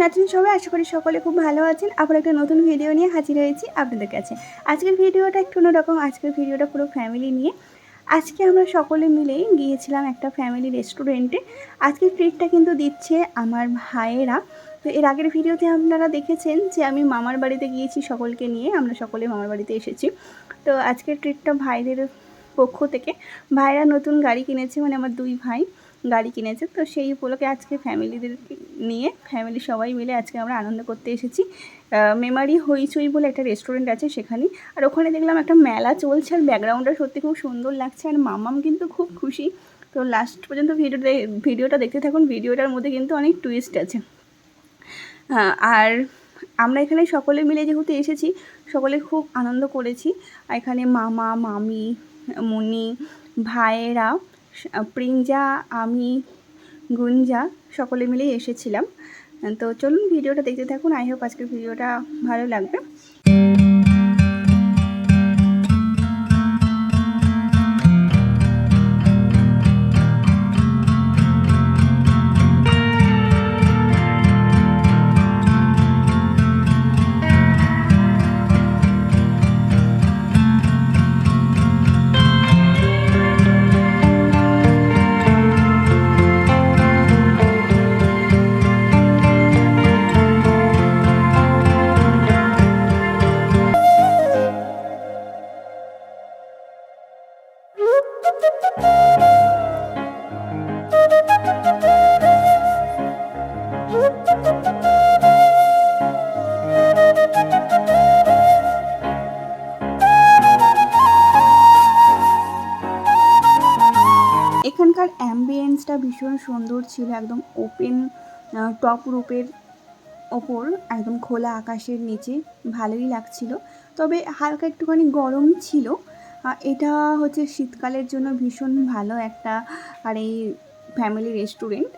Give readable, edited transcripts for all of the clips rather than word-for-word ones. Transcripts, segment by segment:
আছেন সবাই? আশা করি সকলে খুব ভালো আছেন। আবার একটা নতুন ভিডিও নিয়ে হাজির হয়েছি আপনাদের কাছে। আজকের ভিডিওটা একটু অন্যরকম। আজকের ভিডিওটা পুরো ফ্যামিলি নিয়ে। আজকে আমরা সকলে মিলেই গিয়েছিলাম একটা ফ্যামিলি রেস্টুরেন্টে। আজকের ট্রিটটা কিন্তু দিচ্ছে আমার ভাইয়েরা। তো এর আগের ভিডিওতে আপনারা দেখেছেন যে আমি মামার বাড়িতে গিয়েছি সকলকে নিয়ে। আমরা সকলে মামার বাড়িতে এসেছি। তো আজকের ট্রিটটা ভাইদের পক্ষ থেকে। ভাইরা নতুন গাড়ি কিনেছে, মানে আমার দুই ভাই গাড়ি কিনেছে। তো সেই উপলক্ষে আজকে ফ্যামিলিদের নিয়ে ফ্যামিলি সবাই মিলে আজকে আমরা আনন্দ করতে এসেছি। মেমারি হইচই বলে একটা রেস্টুরেন্ট আছে সেখানে। আর ওখানে দেখলাম একটা মেলা চলছে, আর ব্যাকগ্রাউন্ডটা সত্যি খুব সুন্দর লাগছে। আর মাম্মাম কিন্তু খুব খুশি। তো লাস্ট পর্যন্ত ভিডিওটা দেখতে থাকুন। ভিডিওটার মধ্যে কিন্তু অনেক টুইস্ট আছে। আর আমরা এখানে সকলে মিলে যেহেতু এসেছি, সকলে খুব আনন্দ করেছি। এখানে মামা, মামি, মুনি, ভাইয়েরা, প্রিঞ্জা, আমি, গুঞ্জা সকলে মিলেই এসেছিলাম। তো চলুন ভিডিওটা দেখতে থাকুন। আই হোপ আজকের ভিডিওটা ভালো লাগবে। এখানকার অ্যাম্বিয়েন্সটা ভীষণ সুন্দর ছিল, একদম ওপেন টপ রূপের ওপর, একদম খোলা আকাশের নিচে, ভালোই লাগছিল। তবে হালকা একটুখানি গরম ছিল। এটা হচ্ছে শীতকালের জন্য ভীষণ ভালো একটা আর এই ফ্যামিলি রেস্টুরেন্ট।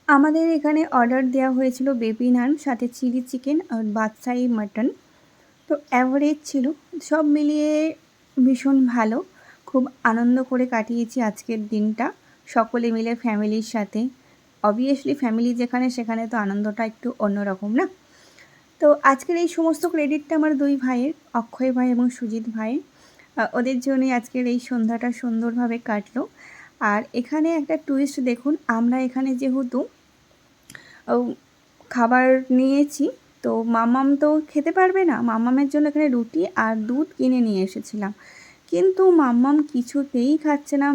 আমাদের এখানে অর্ডার দেওয়া হয়েছিল বেবি নান, সাথে চিলি চিকেন আর বাদশাহি মাটন। তো অ্যাভারেজ ছিল, সব মিলিয়ে ভীষণ ভালো। খুব আনন্দ করে কাটিয়েছি আজকের দিনটা সকলে মিলে ফ্যামিলির সাথে। অবভিয়াসলি ফ্যামিলি যেখানে সেখানে তো আনন্দটা একটু অন্যরকম না। তো আজকের এই সমস্ত ক্রেডিটটা আমার দুই ভাইয়ের, অক্ষয় ভাই এবং সুজিত ভাইয়ের। ওদের জন্যই আজকের এই সন্ধ্যাটা সুন্দরভাবে কাটলো। আর এখানে একটা টুইস্ট দেখুন, আমরা এখানে যেহেতু খাবার নিয়েছি, তো মাম্মাম তো খেতে পারবে না। মাম্মামের জন্য এখানে রুটি আর দুধ কিনে নিয়ে এসেছিলাম, কিন্তু মাম্মাম কিছুতেই খাচ্ছে না।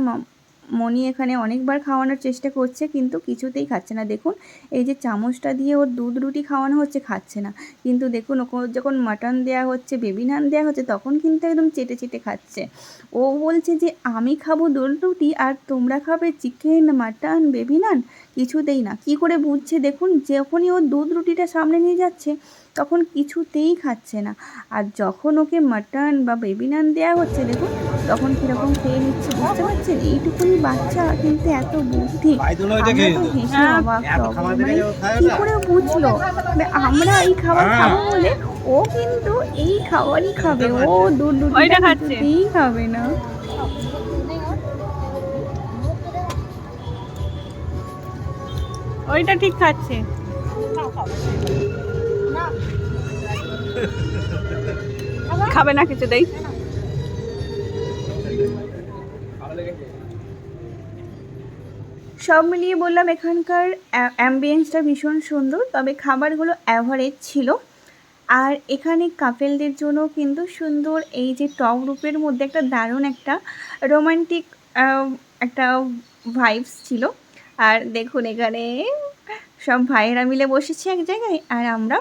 মনি এখানে অনেকবার খাওয়ানোর চেষ্টা করছে, কিন্তু কিছুতেই খাচ্ছে না। দেখুন এই যে চামচটা দিয়ে ওর দুধ রুটি খাওয়ানো হচ্ছে, খাচ্ছে না। কিন্তু দেখুন ওকে যখন মাটন দেওয়া হচ্ছে, বেবি নান দেওয়া হচ্ছে, তখন কিন্তু একদম চেটে চেটে খাচ্ছে। ও বলছে যে আমি খাবো দুধ রুটি আর তোমরা খাবে চিকেন, মাটন, বেবি নান। কিছুতেই না। কি করে বুঝছে দেখুন, যখনই ও দুধ রুটিটা সামনে নিয়ে যাচ্ছে তখন কিছুতেই খাচ্ছে না। আর যখন ওকে মাটন বা বেবি নান দেওয়া হচ্ছে দেখুন তখন কীরকম খেয়ে নিচ্ছে, বুঝতে পারছেন? এইটুকুনি বাচ্চা কিন্তু এত বুদ্ধি। আমরা তো হেসে অবাক। মানে কী করে বুঝলো? আমরা এই খাবার খাবো বলে ও কিন্তু এই খাবারই খাবে, ও দুধ রুটিটা কিছুতেই খাবে না। ওইটা ঠিক খাচ্ছে। খাবে না কিছু দেই। সব মিলিয়ে বললাম এখানকার অ্যাম্বিয়েন্সটা ভীষণ সুন্দর, তবে খাবারগুলো অ্যাভারেজ ছিল। আর এখানে কাপেলদের জন্য কিন্তু সুন্দর এই যে টপ রূপের মধ্যে একটা দারুণ একটা রোমান্টিক একটা ভাইবস ছিল। আর দেখুন এখানে সব ভাইয়েরা মিলে বসেছি এক জায়গায়, আর আমরা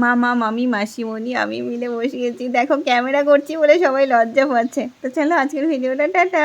মামা, মামি, মাসিমণি, আমি মিলে বসিয়েছি। দেখো ক্যামেরা করছি বলে সবাই লজ্জা পাচ্ছে। তো চলো আজকের ভিডিওটা টাটা।